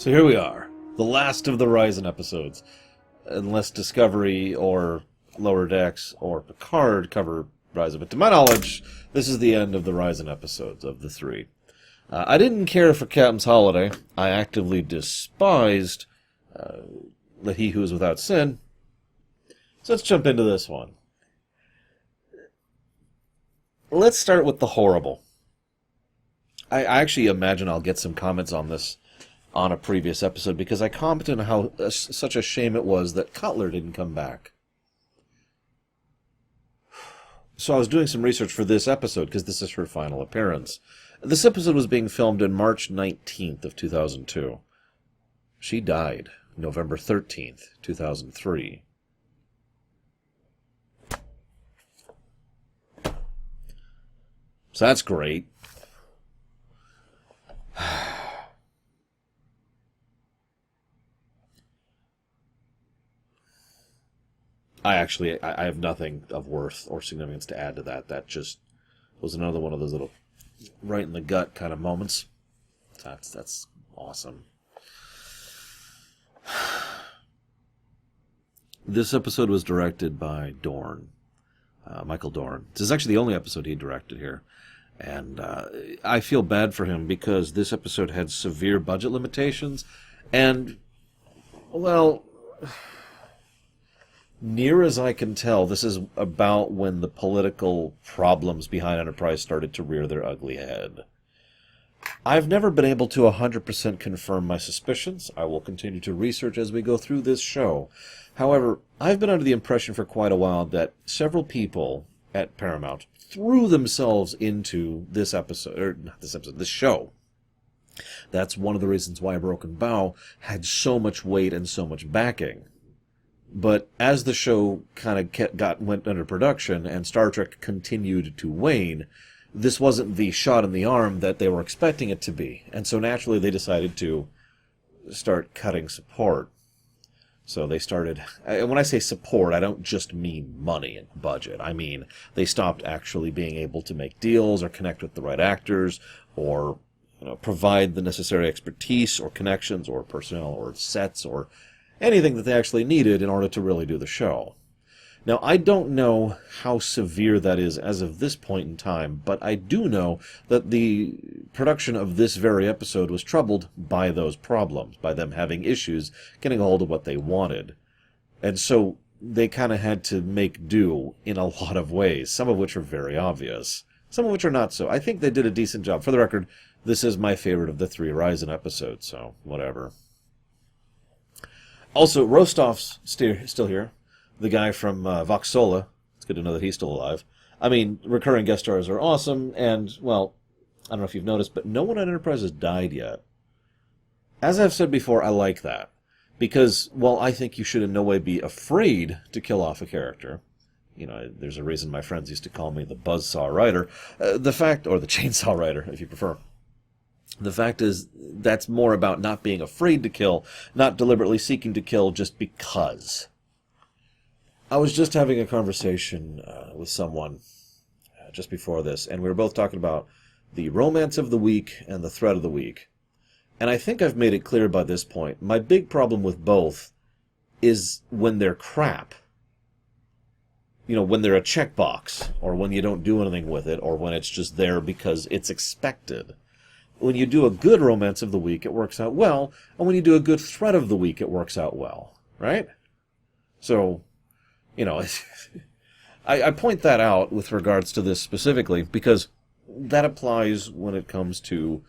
So here we are, the last of the Risa episodes. Unless Discovery or Lower Decks or Picard cover Risa, but to my knowledge, this is the end of the Risa episodes of the three. I didn't care for Captain's Holiday. I actively despised Let He Who Is Without Sin. So let's jump into this one. Let's start with the horrible. I actually imagine I'll get some comments on this on a previous episode, because I commented on how such a shame it was that Cutler didn't come back. So I was doing some research for this episode, because this is her final appearance. This episode was being filmed on March 19th of 2002. She died November 13th, 2003. So that's great. I have nothing of worth or significance to add to that. That just was another one of those little right in the gut kind of moments. That's awesome. This episode was directed by Dorn, Michael Dorn. This is actually the only episode he directed here. And I feel bad for him because this episode had severe budget limitations. And, well, near as I can tell, this is about when the political problems behind Enterprise started to rear their ugly head. I've never been able to 100% confirm my suspicions. I will continue to research as we go through this show. However, I've been under the impression for quite a while that several people at Paramount threw themselves into this show. That's one of the reasons why Broken Bow had so much weight and so much backing. But as the show kind of went under production and Star Trek continued to wane, this wasn't the shot in the arm that they were expecting it to be. And so naturally they decided to start cutting support. So they started, when I say support, I don't just mean money and budget. I mean, they stopped actually being able to make deals or connect with the right actors or provide the necessary expertise or connections or personnel or sets or anything that they actually needed in order to really do the show. Now, I don't know how severe that is as of this point in time, but I do know that the production of this very episode was troubled by those problems, by them having issues getting a hold of what they wanted. And so they kind of had to make do in a lot of ways, some of which are very obvious, some of which are not so. I think they did a decent job. For the record, this is my favorite of the three Risa episodes, so whatever. Also, Rostov's still here. The guy from Vox Sola. It's good to know that he's still alive. I mean, recurring guest stars are awesome, and, well, I don't know if you've noticed, but no one on Enterprise has died yet. As I've said before, I like that. Because, well, I think you should in no way be afraid to kill off a character. There's a reason my friends used to call me the buzzsaw writer. Or the chainsaw writer, if you prefer. The fact is, that's more about not being afraid to kill, not deliberately seeking to kill just because. I was just having a conversation with someone just before this, and we were both talking about the romance of the week and the threat of the week. And I think I've made it clear by this point, my big problem with both is when they're crap. When they're a checkbox, or when you don't do anything with it, or when it's just there because it's expected. When you do a good romance of the week, it works out well, and when you do a good threat of the week, it works out well, right? So, I point that out with regards to this specifically, because that applies when it comes to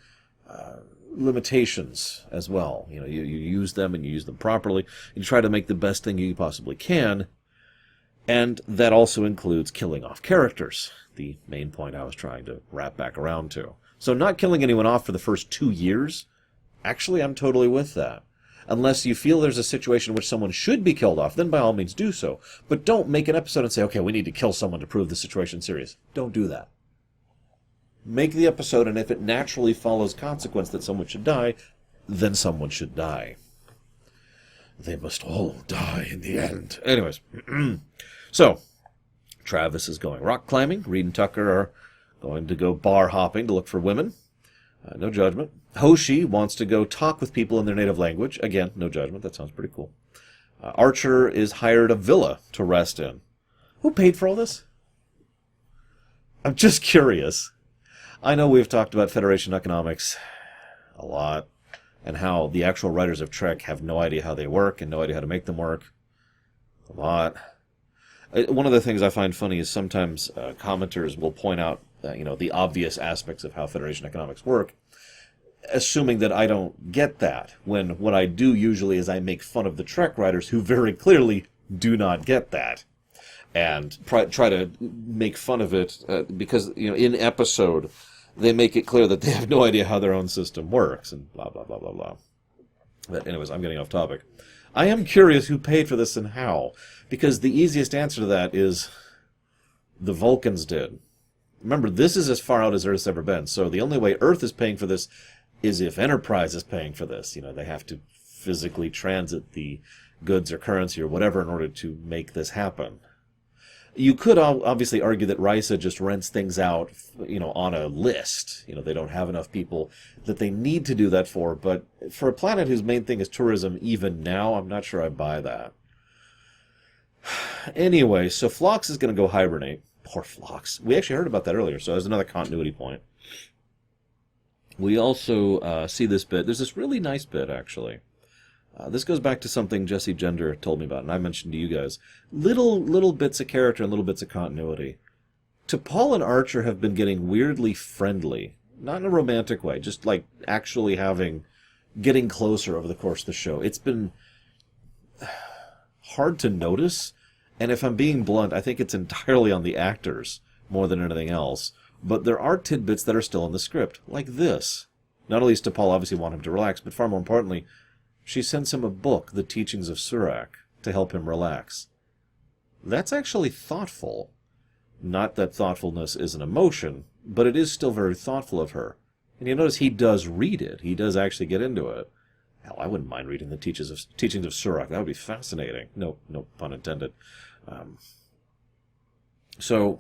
limitations as well. You use them, and you use them properly. You try to make the best thing you possibly can, and that also includes killing off characters, the main point I was trying to wrap back around to. So not killing anyone off for the first 2 years, actually I'm totally with that. Unless you feel there's a situation in which someone should be killed off, then by all means do so. But don't make an episode and say, okay, we need to kill someone to prove the situation serious. Don't do that. Make the episode, and if it naturally follows consequence that someone should die, then someone should die. They must all die in the end. Anyways, so, Travis is going rock climbing. Reed and Tucker are going to go bar hopping to look for women. No judgment. Hoshi wants to go talk with people in their native language. Again, no judgment. That sounds pretty cool. Archer is hired a villa to rest in. Who paid for all this? I'm just curious. I know we've talked about Federation economics a lot, and how the actual writers of Trek have no idea how they work and no idea how to make them work. A lot. One of the things I find funny is sometimes commenters will point out the obvious aspects of how Federation economics work, assuming that I don't get that, when what I do usually is I make fun of the Trek writers who very clearly do not get that, and try to make fun of it because in episode they make it clear that they have no idea how their own system works, and blah blah blah blah blah. But anyways, I'm getting off topic. I am curious who paid for this and how, because the easiest answer to that is the Vulcans did. Remember, this is as far out as Earth's ever been, so the only way Earth is paying for this is if Enterprise is paying for this. They have to physically transit the goods or currency or whatever in order to make this happen. You could obviously argue that Risa just rents things out, on a list. They don't have enough people that they need to do that for, but for a planet whose main thing is tourism, even now, I'm not sure I buy that. Anyway, so Phlox is going to go hibernate. Poor Phlox. We actually heard about that earlier, so there's another continuity point. We also see this bit. There's this really nice bit, actually. This goes back to something Jesse Gender told me about, and I mentioned to you guys. Little bits of character and little bits of continuity. T'Pol and Archer have been getting weirdly friendly. Not in a romantic way, just like actually getting closer over the course of the show. It's been hard to notice, and if I'm being blunt, I think it's entirely on the actors more than anything else. But there are tidbits that are still in the script, like this. Not only does T'Pol obviously want him to relax, but far more importantly, she sends him a book, The Teachings of Surak, to help him relax. That's actually thoughtful. Not that thoughtfulness is an emotion, but it is still very thoughtful of her. And you notice he does read it. He does actually get into it. Hell, I wouldn't mind reading the Teachings of Surak. That would be fascinating. No pun intended. So,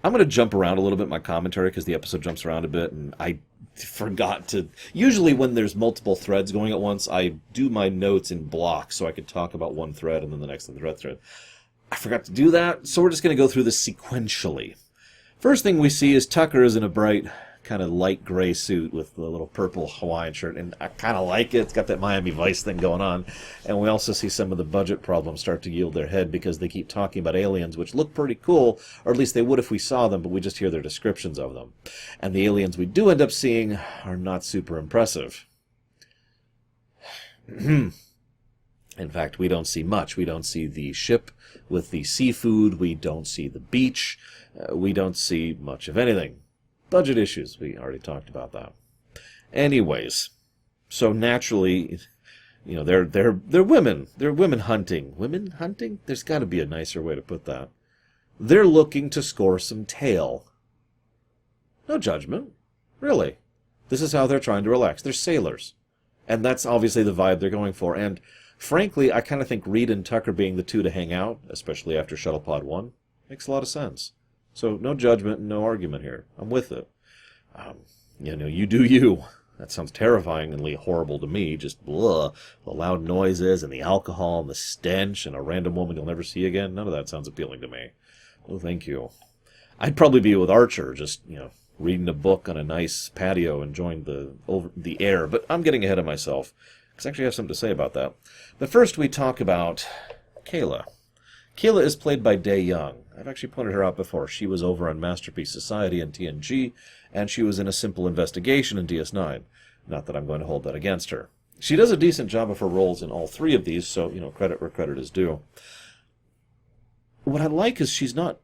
I'm going to jump around a little bit in my commentary because the episode jumps around a bit, and I forgot to... Usually when there's multiple threads going at once, I do my notes in blocks so I could talk about one thread and then the next thread. I forgot to do that, so we're just going to go through this sequentially. First thing we see is Tucker is in a bright, kind of light gray suit with the little purple Hawaiian shirt, and I kind of like it. It's got that Miami Vice thing going on. And we also see some of the budget problems start to yield their head because they keep talking about aliens, which look pretty cool, or at least they would if we saw them, but we just hear their descriptions of them. And the aliens we do end up seeing are not super impressive. In fact, we don't see much. We don't see the ship with the seafood. We don't see the beach. We don't see much of anything. Budget issues, we already talked about that. Anyways, so naturally, they're women. They're women hunting. Women hunting? There's got to be a nicer way to put that. They're looking to score some tail. No judgment. Really. This is how they're trying to relax. They're sailors. And that's obviously the vibe they're going for. And frankly, I kind of think Reed and Tucker being the two to hang out, especially after Shuttlepod 1, makes a lot of sense. So no judgment, no argument here. I'm with it. You do you. That sounds terrifyingly horrible to me. Just blah. The loud noises and the alcohol and the stench and a random woman you'll never see again. None of that sounds appealing to me. Oh, thank you. I'd probably be with Archer, just, reading a book on a nice patio, enjoying the air. But I'm getting ahead of myself, because I actually have something to say about that. But first we talk about Kayla. Kayla is played by Dae Young. I've actually pointed her out before. She was over on Masterpiece Society in TNG, and she was in A Simple Investigation in DS9. Not that I'm going to hold that against her. She does a decent job of her roles in all three of these, so, credit where credit is due. What I like is she's not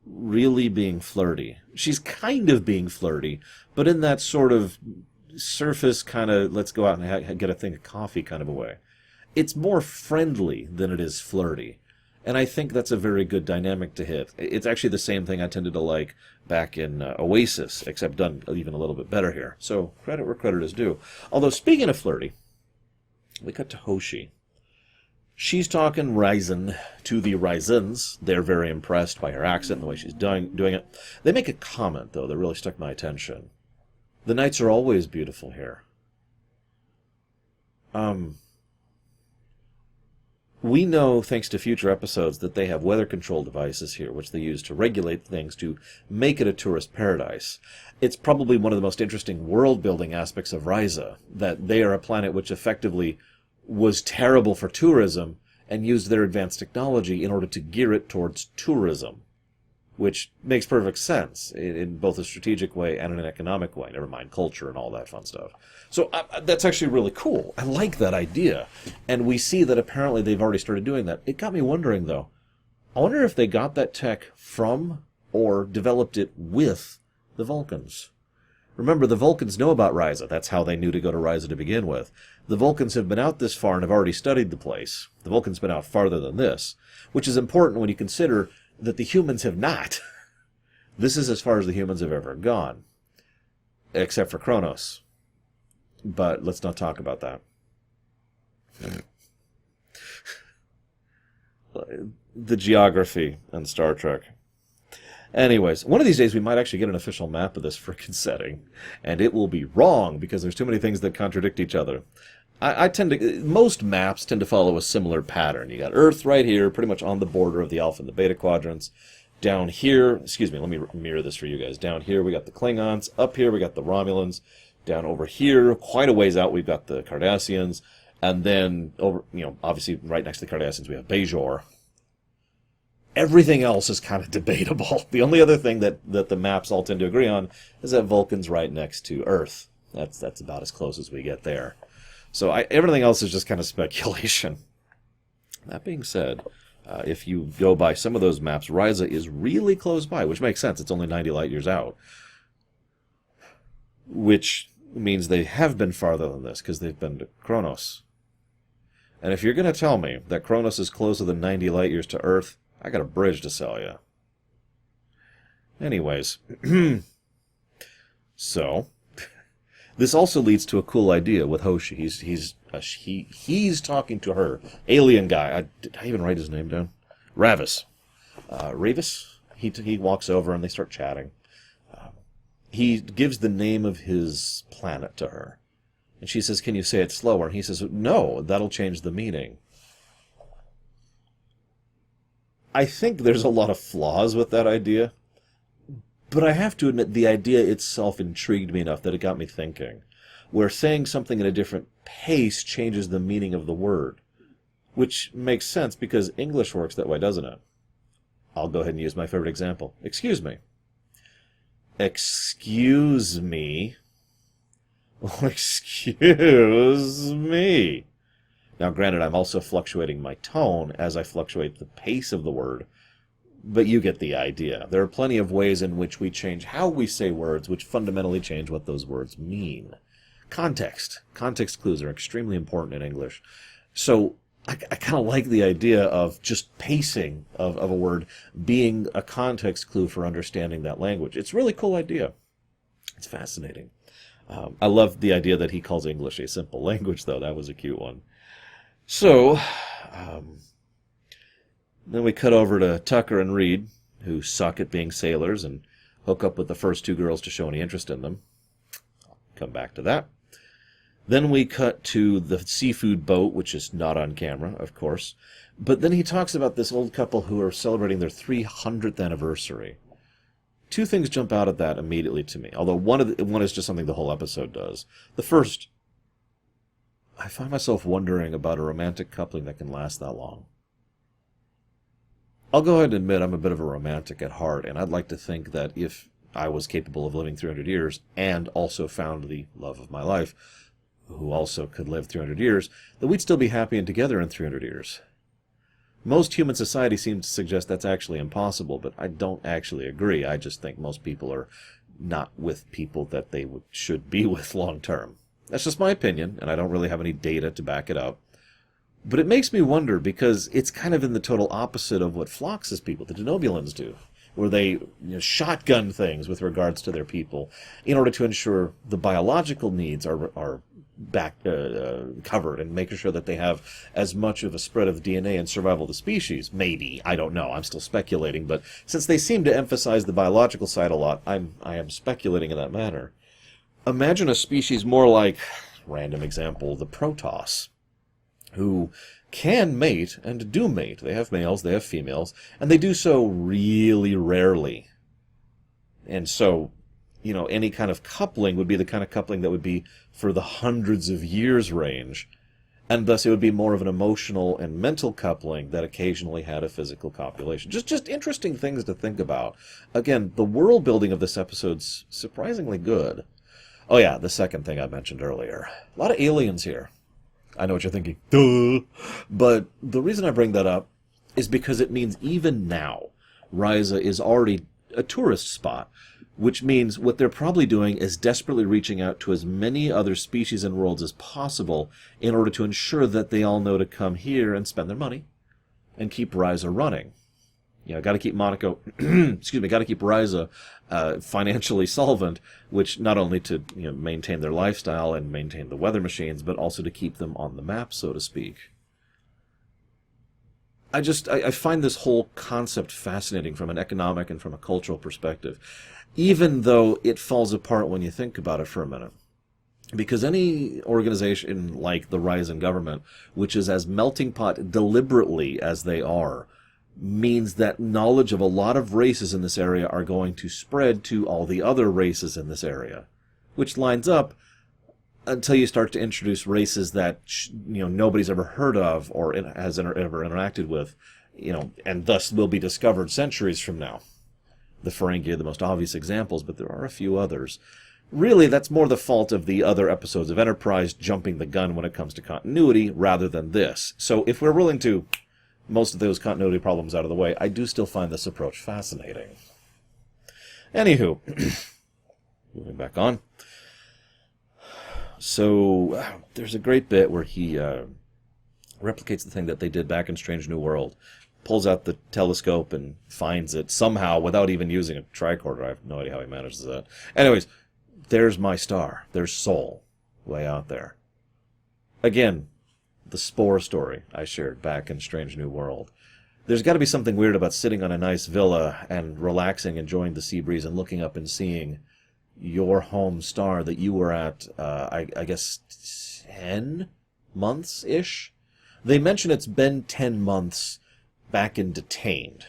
really being flirty. She's kind of being flirty, but in that sort of surface kind of, let's go out and get a thing of coffee kind of a way. It's more friendly than it is flirty. And I think that's a very good dynamic to hit. It's actually the same thing I tended to like back in Oasis, except done even a little bit better here. So credit where credit is due. Although, speaking of flirty, we cut to Hoshi. She's talking Ryzen to the Ryzens. They're very impressed by her accent and the way she's doing it. They make a comment, though, that really stuck my attention. The nights are always beautiful here. We know, thanks to future episodes, that they have weather control devices here, which they use to regulate things to make it a tourist paradise. It's probably one of the most interesting world-building aspects of Risa, that they are a planet which effectively was terrible for tourism and used their advanced technology in order to gear it towards tourism, which makes perfect sense in both a strategic way and in an economic way, never mind culture and all that fun stuff. So that's actually really cool. I like that idea. And we see that apparently they've already started doing that. It got me wondering, though, I wonder if they got that tech from or developed it with the Vulcans. Remember, the Vulcans know about Risa. That's how they knew to go to Risa to begin with. The Vulcans have been out this far and have already studied the place. The Vulcans have been out farther than this, which is important when you consider that the humans have not. This is as far as the humans have ever gone, except for Kronos. But let's not talk about that. The geography and Star Trek. Anyways, one of these days we might actually get an official map of this frickin' setting, and it will be wrong because there's too many things that contradict each other. Most maps tend to follow a similar pattern. You got Earth right here, pretty much on the border of the Alpha and the Beta quadrants. Down here, excuse me, let me mirror this for you guys. Down here we got the Klingons. Up here we got the Romulans. Down over here, quite a ways out, we've got the Cardassians. And then, over, obviously right next to the Cardassians we have Bajor. Everything else is kind of debatable. The only other thing that the maps all tend to agree on is that Vulcan's right next to Earth. That's about as close as we get there. So everything else is just kind of speculation. That being said, if you go by some of those maps, Risa is really close by, which makes sense. It's only 90 light years out. Which means they have been farther than this, because they've been to Kronos. And if you're going to tell me that Kronos is closer than 90 light years to Earth, I got a bridge to sell you. Anyways, so this also leads to a cool idea with Hoshi. He's talking to her, alien guy. Did I even write his name down? Ravis. Ravis. He walks over and they start chatting. He gives the name of his planet to her, and she says, "Can you say it slower?" And he says, "No, that'll change the meaning." I think there's a lot of flaws with that idea, but I have to admit the idea itself intrigued me enough that it got me thinking, where saying something at a different pace changes the meaning of the word, which makes sense because English works that way, doesn't it? I'll go ahead and use my favorite example. Excuse me. Excuse me. Excuse me. Now, granted, I'm also fluctuating my tone as I fluctuate the pace of the word, but you get the idea. There are plenty of ways in which we change how we say words, which fundamentally change what those words mean. Context. Context clues are extremely important in English. So I kind of like the idea of just pacing of a word being a context clue for understanding that language. It's a really cool idea. It's fascinating. I love the idea that he calls English a simple language, though. That was a cute one. So, then we cut over to Tucker and Reed, who suck at being sailors and hook up with the first two girls to show any interest in them. I'll come back to that. Then we cut to the seafood boat, which is not on camera, of course. But then he talks about this old couple who are celebrating their 300th anniversary. Two things jump out at that immediately to me, although one is just something the whole episode does. The first, I find myself wondering about a romantic coupling that can last that long. I'll go ahead and admit I'm a bit of a romantic at heart, and I'd like to think that if I was capable of living 300 years and also found the love of my life, who also could live 300 years, that we'd still be happy and together in 300 years. Most human society seems to suggest that's actually impossible, but I don't actually agree. I just think most people are not with people that they should be with long term. That's just my opinion, and I don't really have any data to back it up. But it makes me wonder, because it's kind of in the total opposite of what Phlox's people, the Denobulans, do, where they shotgun things with regards to their people in order to ensure the biological needs are covered and making sure that they have as much of a spread of DNA and survival of the species. Maybe. I don't know. I'm still speculating. But since they seem to emphasize the biological side a lot, I am speculating in that manner. Imagine a species more like, random example, the Protoss, who can mate and do mate. They have males, they have females, and they do so really rarely. And so, any kind of coupling would be the kind of coupling that would be for the hundreds of years range, and thus it would be more of an emotional and mental coupling that occasionally had a physical copulation. Just interesting things to think about. Again, the world building of this episode's surprisingly good. Oh yeah, the second thing I mentioned earlier. A lot of aliens here. I know what you're thinking. Duh! But the reason I bring that up is because it means even now, Risa is already a tourist spot, which means what they're probably doing is desperately reaching out to as many other species and worlds as possible in order to ensure that they all know to come here and spend their money and keep Risa running. Got to keep Monaco, got to keep Risa financially solvent, which not only to maintain their lifestyle and maintain the weather machines, but also to keep them on the map, so to speak. I find this whole concept fascinating from an economic and from a cultural perspective, even though it falls apart when you think about it for a minute. Because any organization like the Ryzen government, which is as melting pot deliberately as they are, means that knowledge of a lot of races in this area are going to spread to all the other races in this area, which lines up until you start to introduce races that nobody's ever heard of or has ever interacted with, and thus will be discovered centuries from now. The Ferengi are the most obvious examples, but there are a few others. Really, that's more the fault of the other episodes of Enterprise jumping the gun when it comes to continuity rather than this. So if we're willing to most of those continuity problems out of the way, I do still find this approach fascinating. Anywho, moving back on. So, there's a great bit where he replicates the thing that they did back in Strange New World. Pulls out the telescope and finds it somehow without even using a tricorder. I have no idea how he manages that. Anyways, there's my star. There's Sol, way out there. Again, the Spore story I shared back in Strange New World. There's got to be something weird about sitting on a nice villa and relaxing, enjoying the sea breeze, and looking up and seeing your home star that you were at, I guess, 10 months-ish? They mention it's been 10 months back in Detained.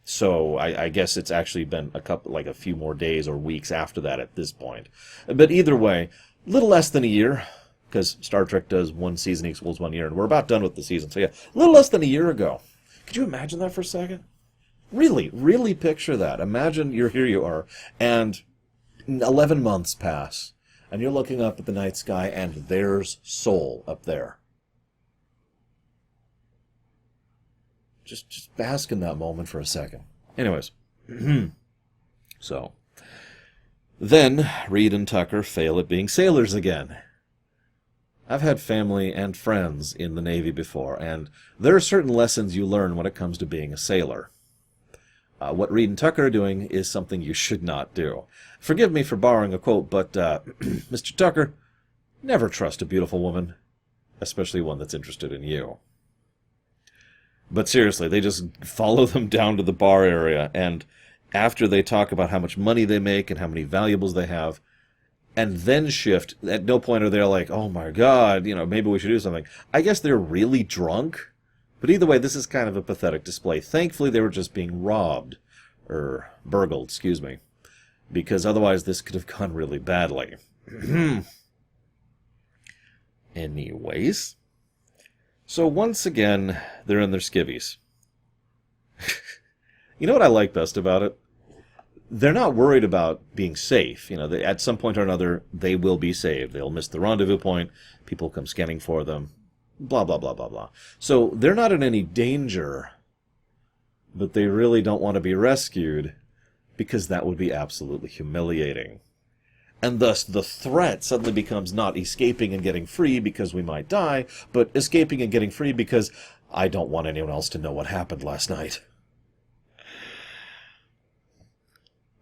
So I guess it's actually been a few more days or weeks after that at this point. But either way, little less than a year, because Star Trek does 1 season equals 1 year, and we're about done with the season. So yeah, a little less than a year ago. Could you imagine that for a second? Really, really picture that. Imagine here you are, and 11 months pass, and you're looking up at the night sky, and there's Sol up there. Just bask in that moment for a second. Anyways, so then Reed and Tucker fail at being sailors again. I've had family and friends in the Navy before, and there are certain lessons you learn when it comes to being a sailor. What Reed and Tucker are doing is something you should not do. Forgive me for borrowing a quote, but Mr. Tucker, never trust a beautiful woman, especially one that's interested in you. But seriously, they just follow them down to the bar area, and after they talk about how much money they make and how many valuables they have, and then shift, at no point are they like, oh my god, maybe we should do something. I guess they're really drunk. But either way, this is kind of a pathetic display. Thankfully, they were just being robbed. Burgled, excuse me. Because otherwise, this could have gone really badly. Anyways. So once again, they're in their skivvies. You know what I like best about it? They're not worried about being safe. At some point or another, they will be saved. They'll miss the rendezvous point. People come scanning for them. Blah, blah, blah, blah, blah. So they're not in any danger, but they really don't want to be rescued because that would be absolutely humiliating. And thus the threat suddenly becomes not escaping and getting free because we might die, but escaping and getting free because I don't want anyone else to know what happened last night.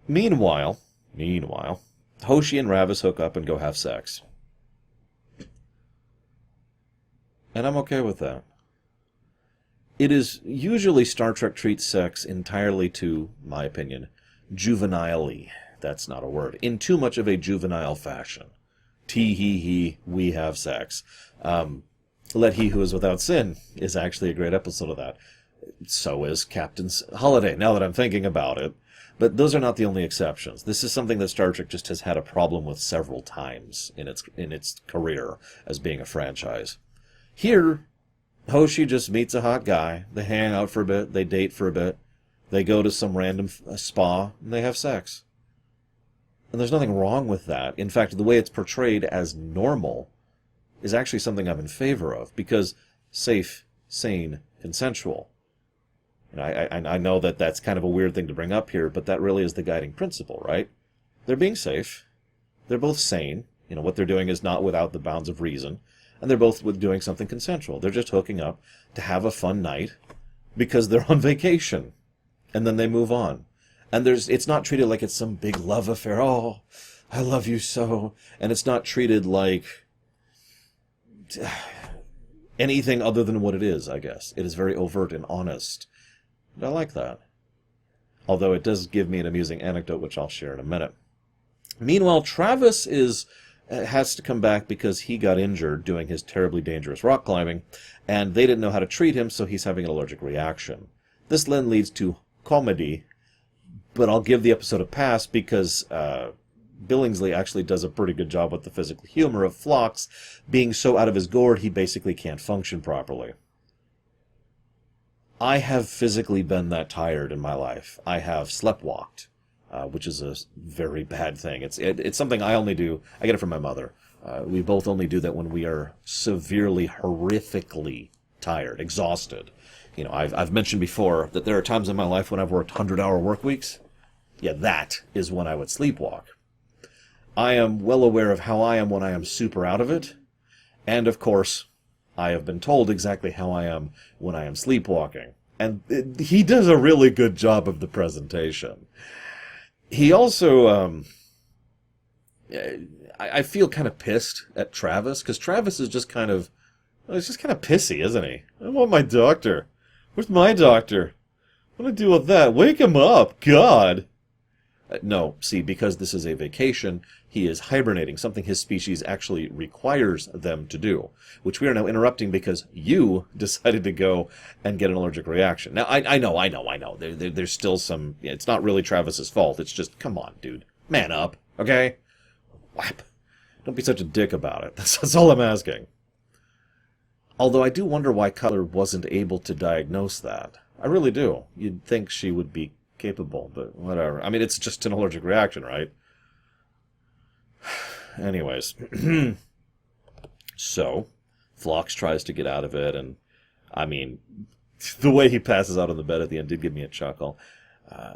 Meanwhile, Hoshi and Ravis hook up and go have sex. And I'm okay with that. It is usually Star Trek treats sex entirely to, my opinion, juvenilely. that's not a word, in too much of a juvenile fashion. Tee hee hee, we have sex. Let He Who Is Without Sin is actually a great episode of that. So is Captain's Holiday, now that I'm thinking about it. But those are not the only exceptions. This is something that Star Trek just has had a problem with several times in its career as being a franchise. Here, Hoshi just meets a hot guy. They hang out for a bit. They date for a bit. They go to some random spa, and they have sex. And there's nothing wrong with that. In fact, the way it's portrayed as normal is actually something I'm in favor of, because safe, sane, consensual. And I know that that's kind of a weird thing to bring up here, but that really is the guiding principle, right? They're being safe. They're both sane. What they're doing is not without the bounds of reason. And they're both doing something consensual. They're just hooking up to have a fun night because they're on vacation. And then they move on. And it's not treated like it's some big love affair. Oh, I love you so. And it's not treated like anything other than what it is, I guess. It is very overt and honest. I like that. Although it does give me an amusing anecdote, which I'll share in a minute. Meanwhile, Travis has to come back because he got injured doing his terribly dangerous rock climbing, and they didn't know how to treat him, so he's having an allergic reaction. This then leads to comedy, but I'll give the episode a pass because Billingsley actually does a pretty good job with the physical humor of Phlox being so out of his gourd he basically can't function properly. I have physically been that tired in my life. I have sleptwalked, which is a very bad thing. It's something I only do. I get it from my mother. We both only do that when we are severely, horrifically tired, exhausted. I've mentioned before that there are times in my life when I've worked 100-hour work weeks. Yeah, that is when I would sleepwalk. I am well aware of how I am when I am super out of it. And, of course, I have been told exactly how I am when I am sleepwalking. And he does a really good job of the presentation. He also, I feel kind of pissed at Travis, because Travis is just kind of, he's just kind of pissy, isn't he? I want my doctor. Where's my doctor? What do I do with that? Wake him up, God! No, see, because this is a vacation, he is hibernating, something his species actually requires them to do, which we are now interrupting because you decided to go and get an allergic reaction. Now, I know. There's still some... It's not really Travis's fault. It's just, come on, dude. Man up, okay? Whap. Don't be such a dick about it. That's all I'm asking. Although I do wonder why Cutler wasn't able to diagnose that. I really do. You'd think she would be capable, but whatever. I mean, it's just an allergic reaction, right? Anyways. So, Phlox tries to get out of it, and, I mean, the way he passes out on the bed at the end did give me a chuckle.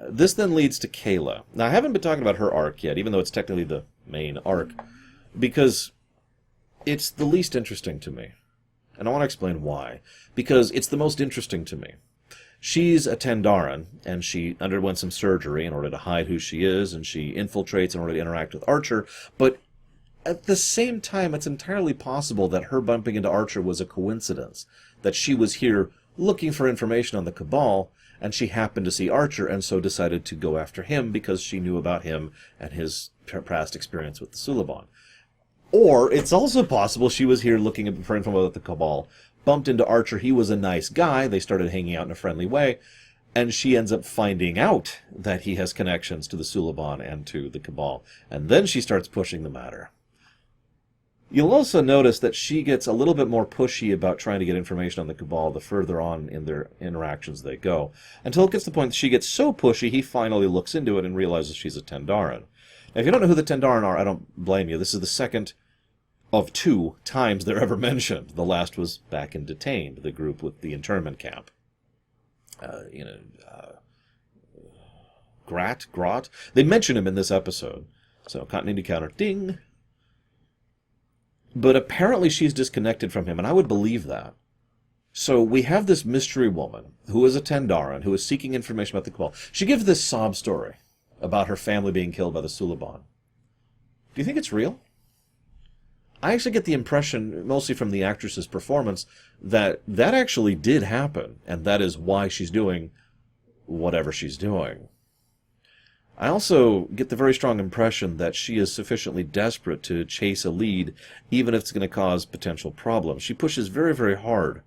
This then leads to Kayla. Now, I haven't been talking about her arc yet, even though it's technically the main arc, because it's the least interesting to me. And I want to explain why. Because it's the most interesting to me. She's a Tandaran, and she underwent some surgery in order to hide who she is, and she infiltrates in order to interact with Archer, but at the same time, it's entirely possible that her bumping into Archer was a coincidence, that she was here looking for information on the Cabal, and she happened to see Archer, and so decided to go after him because she knew about him and his past experience with the Suliban. Or, it's also possible she was here looking for information about the Cabal, bumped into Archer, he was a nice guy, they started hanging out in a friendly way, and she ends up finding out that he has connections to the Suliban and to the Cabal, and then she starts pushing the matter. You'll also notice that she gets a little bit more pushy about trying to get information on the Cabal the further on in their interactions they go, until it gets to the point that she gets so pushy he finally looks into it and realizes she's a Tandaran. Now, if you don't know who the Tandaran are, I don't blame you. This is the second of 2 times they're ever mentioned. The last was back in Detained, the group with the internment camp. Grot? They mention him in this episode. So, continuity counter, ding. But apparently she's disconnected from him, and I would believe that. So we have this mystery woman, who is a Tandaran, who is seeking information about the Cabal. She gives this sob story about her family being killed by the Suliban. Do you think it's real? I actually get the impression, mostly from the actress's performance, that that actually did happen, and that is why she's doing whatever she's doing. I also get the very strong impression that she is sufficiently desperate to chase a lead, even if it's going to cause potential problems. She pushes very, very hard.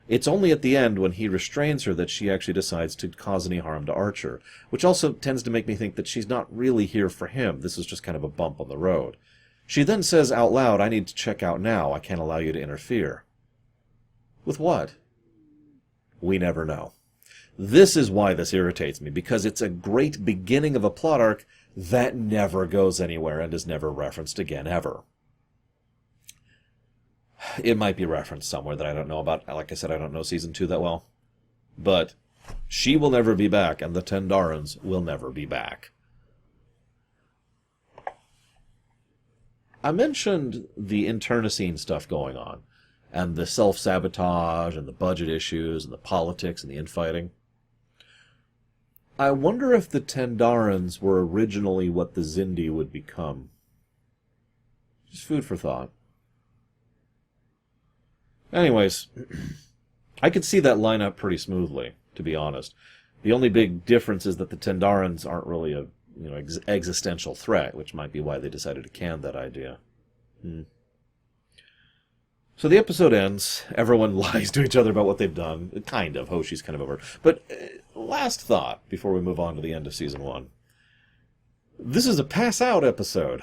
It's only at the end, when he restrains her, that she actually decides to cause any harm to Archer, which also tends to make me think that she's not really here for him. This is just kind of a bump on the road. She then says out loud, "I need to check out now. I can't allow you to interfere." With what? We never know. This is why this irritates me, because it's a great beginning of a plot arc that never goes anywhere and is never referenced again, ever. It might be referenced somewhere that I don't know about. Like I said, I don't know Season 2 that well. But she will never be back, and the Tandarans will never be back. I mentioned the internecine stuff going on, and the self-sabotage, and the budget issues, and the politics, and the infighting. I wonder if the Tandarans were originally what the Xindi would become. Just food for thought. Anyways, I could see that line up pretty smoothly, to be honest. The only big difference is that the Tandarans aren't really a existential threat, which might be why they decided to can that idea. So the episode ends. Everyone lies to each other about what they've done. Kind of. Hoshi's kind of over. But last thought before we move on to the end of Season 1. This is a pass-out episode.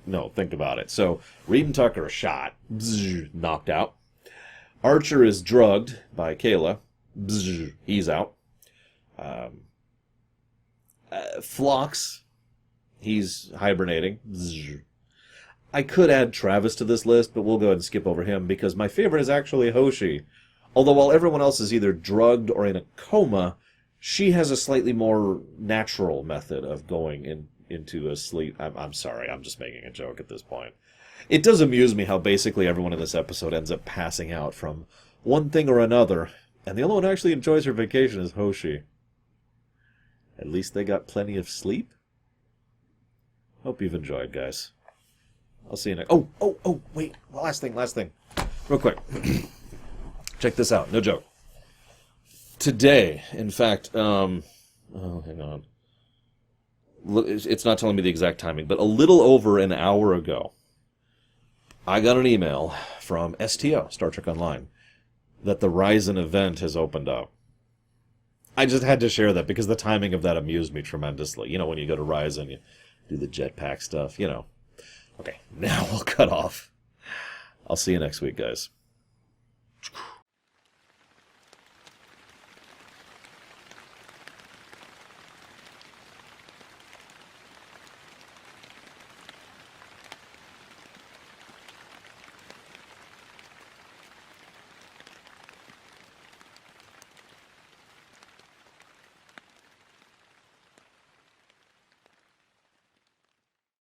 No, think about it. So, Reed and Tucker are shot. Bzz, knocked out. Archer is drugged by Kayla. Bzz, he's out. Phlox, he's hibernating. Bzz. I could add Travis to this list, but we'll go ahead and skip over him, because my favorite is actually Hoshi. Although while everyone else is either drugged or in a coma, she has a slightly more natural method of going into a sleep. I'm sorry, I'm just making a joke at this point. It does amuse me how basically everyone in this episode ends up passing out from one thing or another, and the only one who actually enjoys her vacation is Hoshi. At least they got plenty of sleep. Hope you've enjoyed, guys. I'll see you next... Oh, wait. Last thing. Real quick. Check this out. No joke. Today, in fact, hang on. It's not telling me the exact timing, but a little over an hour ago, I got an email from STO, Star Trek Online, that the Ryzen event has opened up. I just had to share that because the timing of that amused me tremendously. You know, when you go to Ryzen, you do the jetpack stuff, you know. Okay, now we'll cut off. I'll see you next week, guys.